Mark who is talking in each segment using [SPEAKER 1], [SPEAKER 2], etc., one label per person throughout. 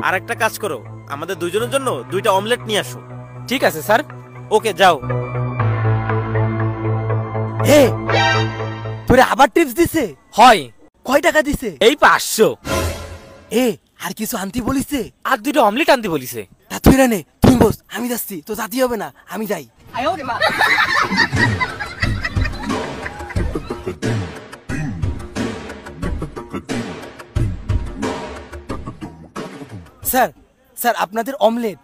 [SPEAKER 1] আর একটা কাজ করো, আমাদের দুইজনের জন্য 2টা অমলেট নিয়ে আসো।
[SPEAKER 2] ঠিক আছে স্যার।
[SPEAKER 1] ওকে যাও।
[SPEAKER 3] হে, তোরে আবার টিপস দিছে?
[SPEAKER 2] হয়।
[SPEAKER 3] কয় টাকা দিছে?
[SPEAKER 2] এই 500।
[SPEAKER 3] এ আর কিছু আনতে বলিছে?
[SPEAKER 2] আর 2টা অমলেট আনতে বলিছে।
[SPEAKER 3] তা তুই নে, তুই বস, আমি যাচ্ছি, তো জাতি হবে না, আমি যাই। স্যার, স্যার আপনাদের অমলেট।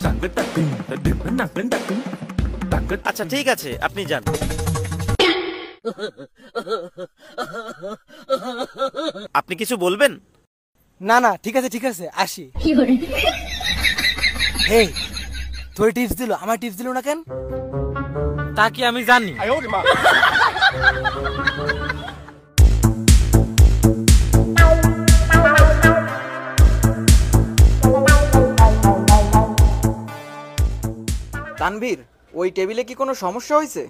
[SPEAKER 1] আচ্ছা ঠিক আছে, আপনি যান। আপনি কিছু বলবেন?
[SPEAKER 3] না না, ঠিক আছে ঠিক আছে, আসি। হে, তোর টিপস দিল, আমার টিপস দিল না কেন?
[SPEAKER 2] তা কি আমি জানি?
[SPEAKER 4] তানভীর, ওই টেবিলে কি কোনো সমস্যা হয়েছে?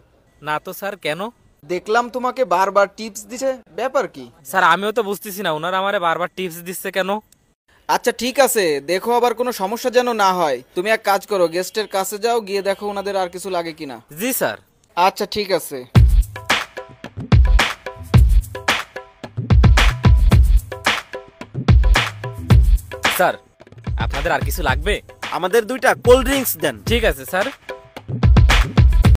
[SPEAKER 2] না তো স্যার, কেন?
[SPEAKER 4] দেখলাম তোমাকে বারবার টিপস দিছে, ব্যাপার কি?
[SPEAKER 2] স্যার আমিও তো বুঝতেছি না ওনারা আমারে বারবার টিপস দিচ্ছে কেন।
[SPEAKER 4] আচ্ছা ঠিক আছে, দেখো আবার কোনো সমস্যা যেন না হয়। তুমি এক কাজ করো, গেস্টের কাছে যাও, গিয়ে দেখো ওনাদের আর কিছু লাগে কিনা।
[SPEAKER 2] জি স্যার।
[SPEAKER 4] আচ্ছা ঠিক আছে।
[SPEAKER 2] স্যার আপনাদের আর কিছু লাগবে?
[SPEAKER 1] আমাদের 2টা কোল্ড ড্রিঙ্কস দেন।
[SPEAKER 2] ঠিক আছে স্যার।